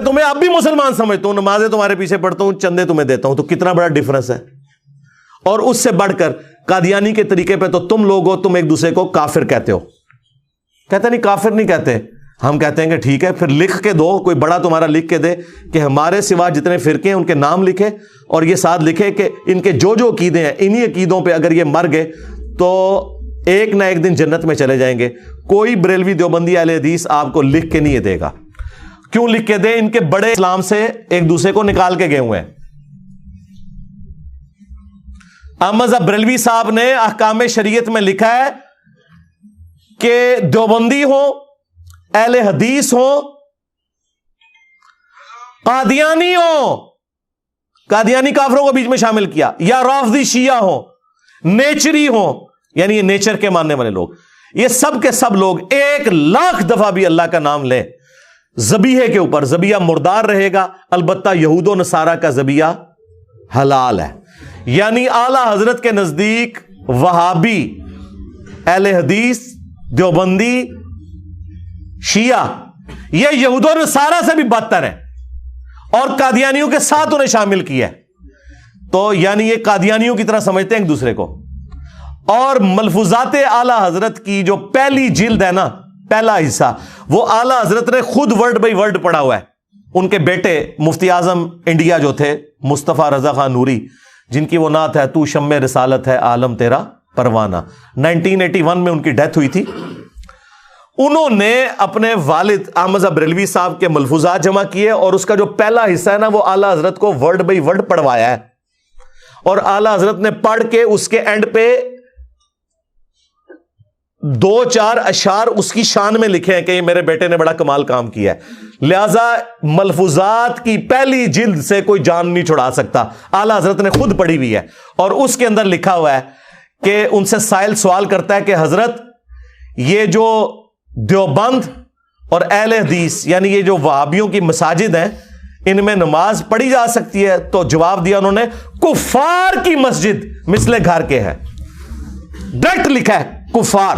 تمہیں اب بھی مسلمان سمجھتا ہوں, نمازیں تمہارے پیچھے پڑھتا ہوں, چندے تمہیں دیتا ہوں, تو کتنا بڑا ڈفرنس ہے. اور اس سے بڑھ کر قادیانی کے طریقے پہ تو تم لوگ ہو, تم ایک دوسرے کو کافر کہتے ہو. کہتے نہیں, کافر نہیں کہتے, ہم کہتے ہیں کہ ٹھیک ہے پھر لکھ کے دو, کوئی بڑا تمہارا لکھ کے دے کہ ہمارے سوا جتنے فرقے ہیں ان کے نام لکھے, اور یہ ساتھ لکھے کہ ان کے جو جو عقیدے ہیں انہی عقیدوں پہ اگر یہ مر گئے تو ایک نہ ایک دن جنت میں چلے جائیں گے. کوئی بریلوی دیوبندی اہل حدیث آپ کو لکھ کے نہیں یہ دے گا. کیوں لکھ کے دے؟ ان کے بڑے اسلام سے ایک دوسرے کو نکال کے گئے ہوئے ہیں. احمد بریلوی صاحب نے احکام شریعت میں لکھا ہے کہ دیوبندی ہو, اہل حدیث ہو, قادیانی ہو, قادیانی کافروں کو بیچ میں شامل کیا, یا رافضی شیعہ ہو, نیچری ہو, یعنی یہ نیچر کے ماننے والے لوگ, یہ سب کے سب لوگ 1,00,000 دفعہ بھی اللہ کا نام لیں ذبیحے کے اوپر, ذبیحہ مردار رہے گا, البتہ یہود و نصارہ کا ذبیحہ حلال ہے. یعنی اعلی حضرت کے نزدیک وہابی, اہل حدیث, دیوبندی, شیعہ یہ یہود و نصارہ سے بھی بدتر ہیں, اور قادیانیوں کے ساتھ انہیں شامل کیا ہے. تو یعنی یہ قادیانیوں کی طرح سمجھتے ہیں ایک دوسرے کو. اور ملفوظات اعلی حضرت کی جو پہلی جلد ہے نا, پہلا حصہ, وہ اعلی حضرت نے خود ورڈ بائی ورڈ پڑھا ہوا ہے. ان کے بیٹے مفتی اعظم انڈیا جو تھے مصطفیٰ رضا خان نوری, جن کی وہ نعت ہے تو شمع رسالت ہے عالم تیرا پروانہ, 1981 میں ان کی ڈیتھ ہوئی تھی. انہوں نے اپنے والد احمد بریلوی صاحب کے ملفوظات جمع کیے, اور اس کا جو پہلا حصہ ہے نا وہ اعلی حضرت کو ورڈ بائی ورڈ پڑھوایا ہے. اور اعلی حضرت نے پڑھ کے اس کے اینڈ پہ 2-4 اشعار اس کی شان میں لکھے ہیں کہ یہ میرے بیٹے نے بڑا کمال کام کیا ہے. لہذا ملفوظات کی پہلی جلد سے کوئی جان نہیں چھڑا سکتا. اعلی حضرت نے خود پڑھی ہوئی ہے, اور اس کے اندر لکھا ہوا ہے کہ ان سے سائل سوال کرتا ہے کہ حضرت یہ جو دیوبند اور اہل حدیث یعنی یہ جو وہابیوں کی مساجد ہیں ان میں نماز پڑھی جا سکتی ہے؟ تو جواب دیا انہوں نے, کفار کی مسجد مثل گھر کے ہے. ڈائریکٹ لکھا ہے کفار.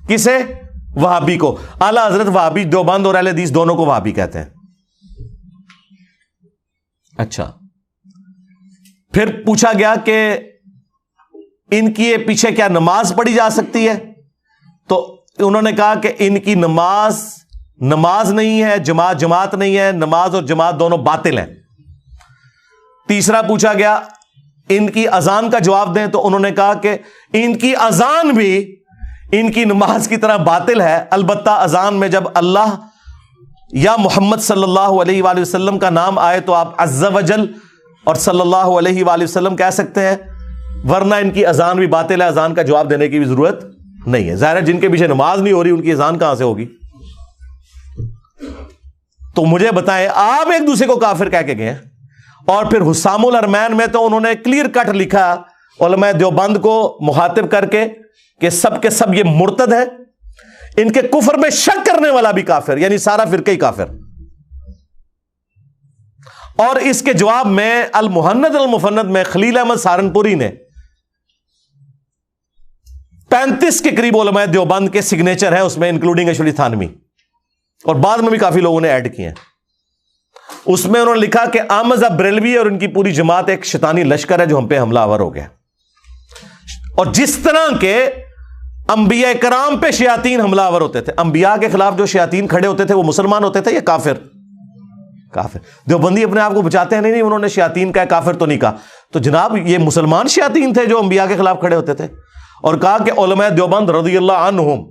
کسے؟ وہابی کو. اعلی حضرت وہابی, دیوبند اور اہل حدیث دونوں کو وہابی کہتے ہیں. اچھا, پھر پوچھا گیا کہ ان کی پیچھے کیا نماز پڑھی جا سکتی ہے؟ تو انہوں نے کہا کہ ان کی نماز نہیں ہے, جماعت نہیں ہے, نماز اور جماعت دونوں باطل ہیں. تیسرا پوچھا گیا ان کی اذان کا جواب دیں, تو انہوں نے کہا کہ ان کی اذان بھی ان کی نماز کی طرح باطل ہے, البتہ اذان میں جب اللہ یا محمد صلی اللہ علیہ وآلہ وسلم کا نام آئے تو آپ عز وجل اور صلی اللہ علیہ وآلہ وسلم کہہ سکتے ہیں, ورنہ ان کی اذان بھی باطل ہے, اذان کا جواب دینے کی بھی ضرورت نہیں ہے. ظاہر ہے جن کے پیچھے نماز نہیں ہو رہی ان کی اذان کہاں سے ہوگی؟ تو مجھے بتائیں, آپ ایک دوسرے کو کافر کہہ کے گئے. اور پھر حسام الارمین میں تو انہوں نے کلیئر کٹ لکھا علماء دیوبند کو مخاطب کر کے کہ سب کے سب یہ مرتد ہے, ان کے کفر میں شک کرنے والا بھی کافر, یعنی سارا فرقہ ہی کافر. اور اس کے جواب میں المہند المفند میں خلیل احمد سہارنپوری نے 35 کے قریب علماء دیوبند کے سگنیچر ہیں اس میں, انکلوڈنگ اشولی تھانوی, اور بعد میں بھی کافی لوگوں نے ایڈ کیے ہیں. اس میں انہوں نے لکھا کہ احمد بریلوی اور ان کی پوری جماعت ایک شیطانی لشکر ہے جو ہم پہ حملہ آور ہو گیا. اور جس طرح کے انبیاء کرام پہ شیاطین حملہ آور ہوتے تھے, انبیاء کے خلاف جو شیاطین کھڑے ہوتے تھے وہ مسلمان ہوتے تھے یا کافر؟ دیوبندی اپنے آپ کو بچاتے ہیں, نہیں انہوں نے شیاطین کہا, کافر تو نہیں کہا. تو جناب یہ مسلمان شیاطین تھے جو انبیاء کے خلاف کھڑے ہوتے تھے. اور کہا کہ علماء دیوبند رضی اللہ عنہم,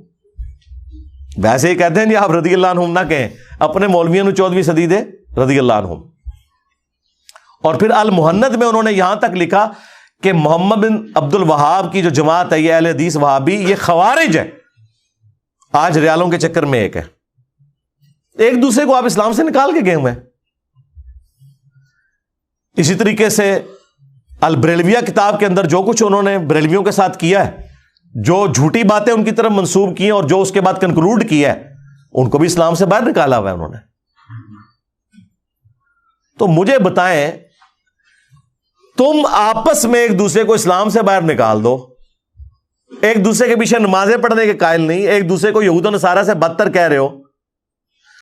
ویسے ہی کہتے ہیں جی آپ رضی اللہ عنہم نہ کہیں, اپنے مولویوں نے 14ویں صدی دے رضی اللہ عنہم. اور پھر المہند میں انہوں نے یہاں تک لکھا کہ محمد بن عبد الوہاب کی جو جماعت ہے یہ اہل حدیث وہابی, یہ خوارج ہے, آج ریالوں کے چکر میں ایک ہے. ایک دوسرے کو آپ اسلام سے نکال کے گئے ہوئے ہیں. اسی طریقے سے البریلویہ کتاب کے اندر جو کچھ انہوں نے بریلویوں کے ساتھ کیا ہے, جو جھوٹی باتیں ان کی طرف منسوب کی ہیں اور جو اس کے بعد کنکلوڈ کیا ہے, ان کو بھی اسلام سے باہر نکالا ہوا ہے انہوں نے. تو مجھے بتائیں, تم آپس میں ایک دوسرے کو اسلام سے باہر نکال دو, ایک دوسرے کے پیچھے نمازیں پڑھنے کے قائل نہیں, ایک دوسرے کو یہود و نصارہ سے بدتر کہہ رہے ہو,